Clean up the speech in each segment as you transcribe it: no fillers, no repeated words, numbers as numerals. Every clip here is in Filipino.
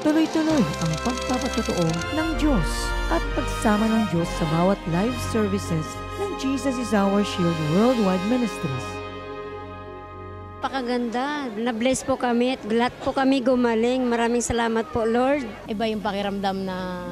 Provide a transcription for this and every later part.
tuloy-tuloy ang pagpapatotoo ng Diyos at pagsama ng Diyos sa bawat live services ng Jesus is Our Shield Worldwide Ministries. Pakaganda. Na-bless po kami at lahat po kami gumaling. Maraming salamat po, Lord. Iba yung pakiramdam na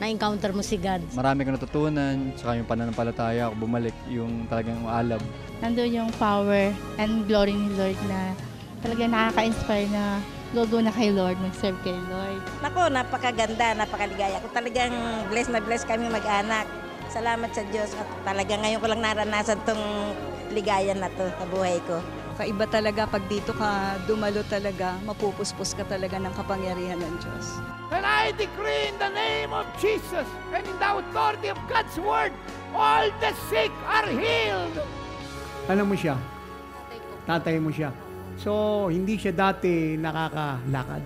na-encounter mo si God. Marami kang natutunan, saka yung pananampalataya, bumalik yung talagang alab. Nandun yung power and glory ni Lord na talagang nakaka-inspire na logo na kay Lord, mag-serve kay Lord. Nako, napakaganda, napakaligaya. Kung talagang bless na bless kami mag-anak. Salamat sa Diyos at talaga ngayon ko lang naranasan tong ligaya na to sa buhay ko. Kaiba talaga pag dito ka dumalo talaga, mapupuspos ka talaga ng kapangyarihan ng Diyos. And I decree in the name of Jesus and in the authority of God's word, all the sick are healed. Alam mo siya? Tatay mo siya. So, hindi siya dati nakakalakad.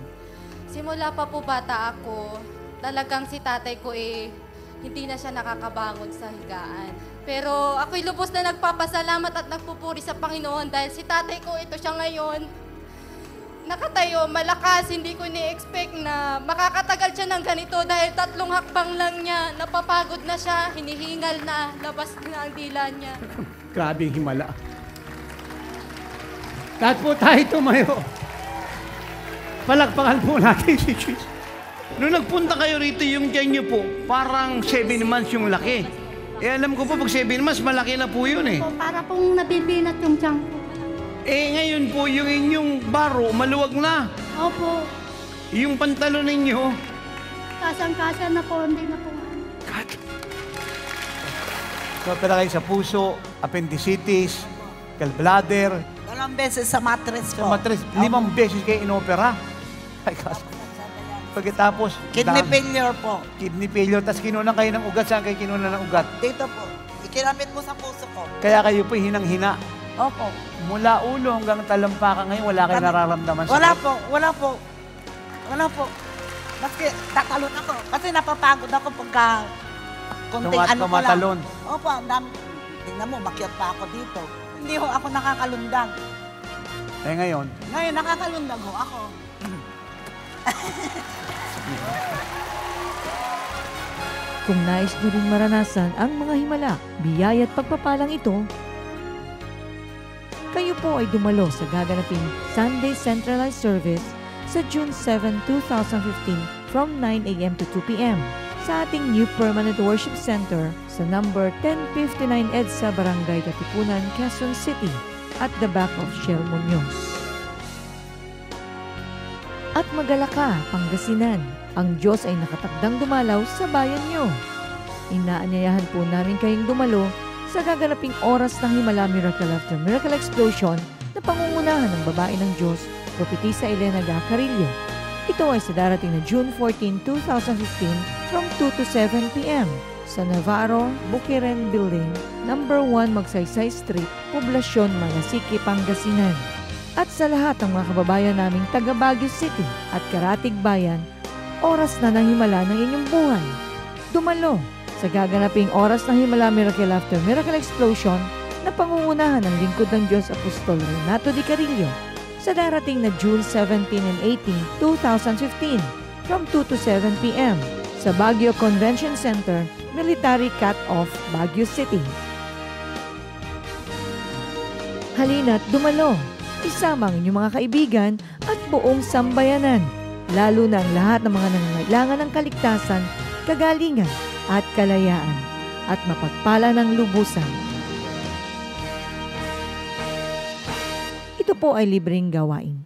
Simula pa po bata ako, talagang si tatay ko hindi na siya nakakabangon sa higaan. Pero ako'y lubos na nagpapasalamat at nagpupuri sa Panginoon dahil si tatay ko, ito siya ngayon. Nakatayo, malakas, hindi ko ni-expect na makakatagal siya ng ganito dahil 3 hakbang lang niya, napapagod na siya, hinihingal na, labas na ang dila niya. Grabe yung himala. Lahat po tayo tumayo. Palakpakan po natin si Jesus. Nung nagpunta kayo rito, yung tiyan nyo po, parang 7 months yung laki. Alam ko po, pag 7 months, malaki na po yun Po, para pong nabibinat yung tiyan ko. Ngayon po, yung inyong baro, maluwag na. Opo. Yung pantalon ninyo, Kasang-kasa na po, hindi na po. Opera kayo sa puso, appendicitis, gallbladder. 2 beses sa mattress Sa ko. mattress, 5 beses kayo inopera. Ay, kaso. Pagkatapos, Kidney failure po. Kidney failure, tapos kinunan kayo ng ugat. Saan kayo kinunan ng ugat? Dito po. Ikinamit mo sa puso ko. Kaya kayo po hinang-hina. Opo. Mula ulo hanggang talampakan ngayon, wala kayo nararamdaman sa Wala po, wala po. Wala po. Maski tatalon ako. Kasi napapagod ako pagka konting ano ko lang. Tumatalon. Opo, ang dami. Tingnan mo, makyat pa ako dito. Hindi ho ako nakakalundag. Ngayon? Ngayon, nakakalundag ho ako. Kung nais nyo rin maranasan ang mga himala, biyaya at pagpapalang ito, kayo po ay dumalo sa gaganaping Sunday Centralized Service sa June 7, 2015 from 9 a.m. to 2 p.m. sa ating new permanent worship center sa number 1059 EDSA, Barangay Katipunan, Quezon City at the back of Shell Muñoz. At Magalaka, Pangasinan, ang Diyos ay nakatakdang dumalaw sa bayan nyo. Inaanyayahan po namin kayong dumalo sa gaganaping oras ng Himala Miracle After Miracle Explosion na pangungunahan ng babae ng Diyos, Propetisa Elena Gacarillo. Ito ay sa darating na June 14, 2015 from 2 to 7 p.m. sa Navarro, Bukiren Building, number 1 Magsaysay Street, Poblasyon, Malasiki, Pangasinan. At sa lahat ng mga kababayan naming taga Baguio City at Karatig Bayan, oras na ng himala ng inyong buhay. Dumalo sa gaganaping oras ng Himala Miracle After Miracle Explosion na pangungunahan ng lingkod ng Diyos Apostol Renato Di Carillo sa darating na June 17 and 18, 2015 from 2 to 7 p.m. sa Baguio Convention Center, Military Cut-Off, Baguio City. Halina't dumalo, isama ang inyong mga kaibigan at buong sambayanan, lalo na ang lahat ng mga nangangailangan ng kaligtasan, kagalingan at kalayaan, at mapagpala ng lubusan. Ito po ay libreng gawain.